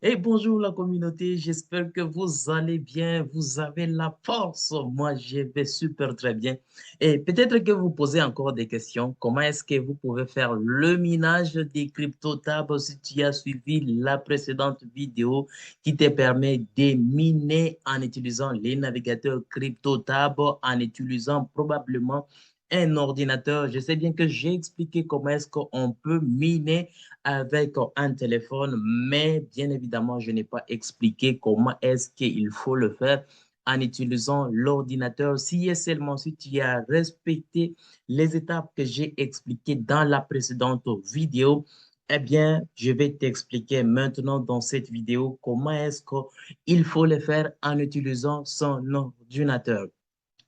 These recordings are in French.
Et bonjour la communauté, j'espère que vous allez bien, vous avez la force. Moi, je vais super très bien. Et peut-être que vous posez encore des questions. Comment est-ce que vous pouvez faire le minage des crypto-tables si tu as suivi la précédente vidéo qui te permet de miner en utilisant les navigateurs crypto-tables, en utilisant probablement un ordinateur. Je sais bien que j'ai expliqué comment est-ce qu'on peut miner avec un téléphone, mais bien évidemment, je n'ai pas expliqué comment est-ce qu'il faut le faire en utilisant l'ordinateur. Si et seulement si tu as respecté les étapes que j'ai expliquées dans la précédente vidéo, eh bien, je vais t'expliquer maintenant dans cette vidéo comment est-ce qu'il faut le faire en utilisant son ordinateur.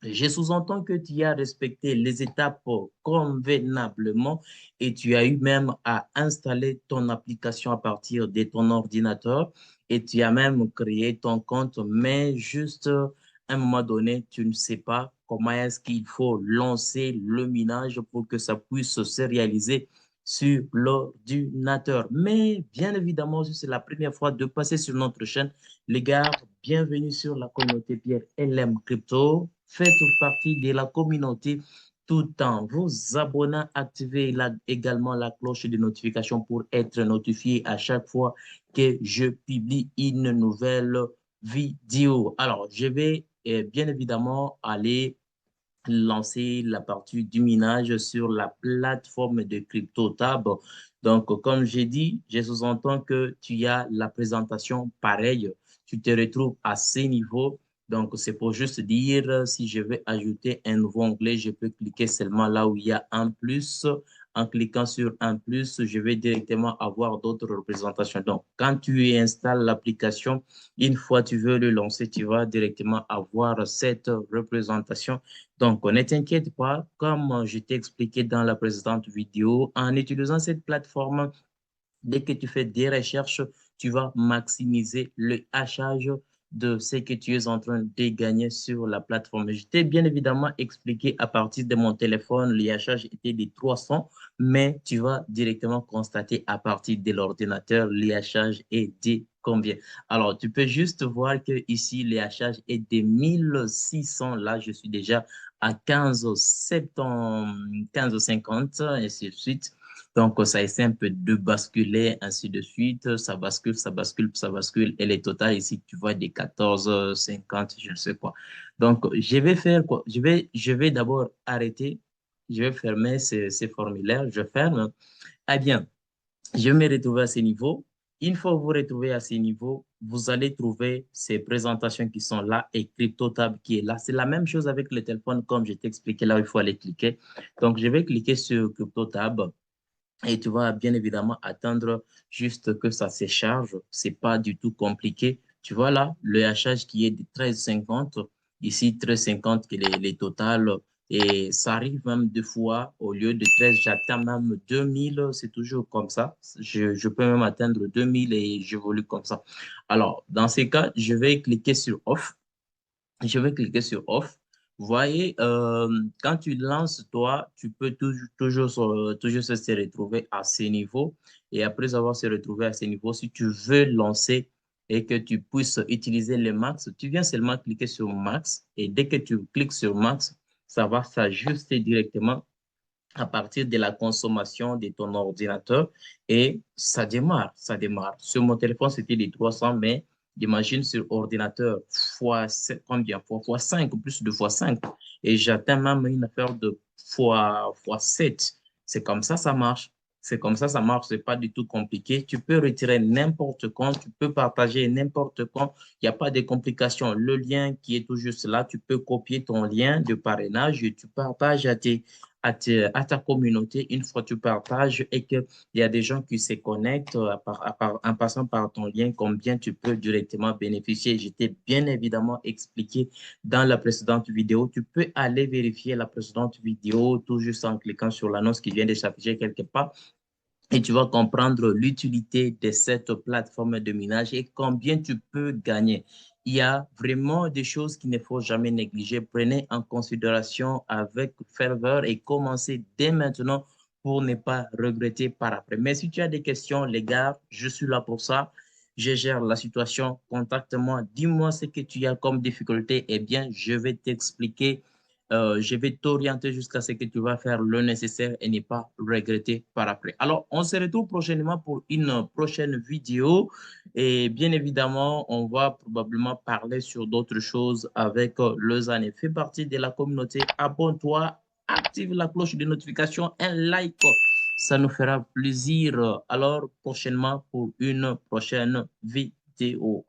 Je sous-entends que tu as respecté les étapes convenablement et tu as eu même à installer ton application à partir de ton ordinateur et tu as même créé ton compte, mais juste à un moment donné, tu ne sais pas comment est-ce qu'il faut lancer le minage pour que ça puisse se réaliser sur l'ordinateur. Mais bien évidemment, si c'est la première fois de passer sur notre chaîne, les gars, bienvenue sur la communauté Pierre LM Crypto. Faites partie de la communauté tout en vous abonnant, activez également la cloche de notification pour être notifié à chaque fois que je publie une nouvelle vidéo. Alors, je vais bien évidemment aller lancer la partie du minage sur la plateforme de CryptoTab. Donc, comme j'ai dit, je sous-entends que tu as la présentation pareille. Tu te retrouves à ces niveaux. Donc, c'est pour juste dire, si je veux ajouter un nouveau onglet, je peux cliquer seulement là où il y a un plus. En cliquant sur un plus, je vais directement avoir d'autres représentations. Donc, quand tu installes l'application, une fois que tu veux le lancer, tu vas directement avoir cette représentation. Donc, ne t'inquiète pas, comme je t'ai expliqué dans la précédente vidéo, en utilisant cette plateforme, dès que tu fais des recherches, tu vas maximiser le hachage de ce que tu es en train de gagner sur la plateforme. Je t'ai bien évidemment expliqué à partir de mon téléphone, le hachage était de 300, mais tu vas directement constater à partir de l'ordinateur, le hachage est de combien. Alors, tu peux juste voir que ici, le hachage est de 1600. Là, je suis déjà à 15,50, ainsi de suite. Donc, ça essaie un peu de basculer, ainsi de suite. Ça bascule, ça bascule, ça bascule. Et les totales ici, tu vois, des 14,50, je ne sais quoi. Donc, je vais faire quoi? Je vais d'abord arrêter. Je vais fermer ces formulaires. Je ferme. Ah bien, je vais me retrouver à ce niveau. Une fois que vous vous retrouvez à ce niveau, vous allez trouver ces présentations qui sont là et CryptoTab qui est là. C'est la même chose avec le téléphone, comme je t'ai expliqué là où il faut aller cliquer. Donc, je vais cliquer sur CryptoTab. Et tu vas bien évidemment attendre juste que ça se charge. C'est pas du tout compliqué. Tu vois là, le hachage qui est de 13,50. Ici, 13,50 qui est les totales. Et ça arrive même deux fois. Au lieu de 13, j'atteins même 2000. C'est toujours comme ça. Je peux même atteindre 2000 et j'évolue comme ça. Alors, dans ces cas, je vais cliquer sur Off. Je vais cliquer sur Off. Vous voyez, quand tu lances, toi, tu peux toujours se retrouver à ce niveau. Et après avoir se retrouvé à ce niveau, si tu veux lancer et que tu puisses utiliser le max, tu viens seulement cliquer sur max. Et dès que tu cliques sur max, ça va s'ajuster directement à partir de la consommation de ton ordinateur et ça démarre, ça démarre. Sur mon téléphone, c'était des 300, mais imagine sur ordinateur fois combien? Fois 5, plus de fois 5. Et j'atteins même une affaire de fois 7. C'est comme ça marche. C'est comme ça marche. C'est pas du tout compliqué. Tu peux retirer n'importe quand, tu peux partager n'importe quand. Il n'y a pas de complications. Le lien qui est tout juste là, tu peux copier ton lien de parrainage et tu partages à ta communauté une fois que tu partages et qu'il y a des gens qui se connectent en passant par ton lien, combien tu peux directement bénéficier. Je t'ai bien évidemment expliqué dans la précédente vidéo. Tu peux aller vérifier la précédente vidéo tout juste en cliquant sur l'annonce qui vient de s'afficher quelque part et tu vas comprendre l'utilité de cette plateforme de minage et combien tu peux gagner. Il y a vraiment des choses qu'il ne faut jamais négliger. Prenez en considération avec ferveur et commencez dès maintenant pour ne pas regretter par après. Mais si tu as des questions, les gars, je suis là pour ça. je gère la situation, contacte-moi, dis-moi ce que tu as comme difficulté, eh bien, je vais t'expliquer, je vais t'orienter jusqu'à ce que tu vas faire le nécessaire et ne pas regretter par après. Alors, on se retrouve prochainement pour une prochaine vidéo et bien évidemment, on va probablement parler sur d'autres choses avec Lausanne. Fais partie de la communauté, abonne-toi, active la cloche de notification, un like. Ça nous fera plaisir. Alors, prochainement pour une prochaine vidéo.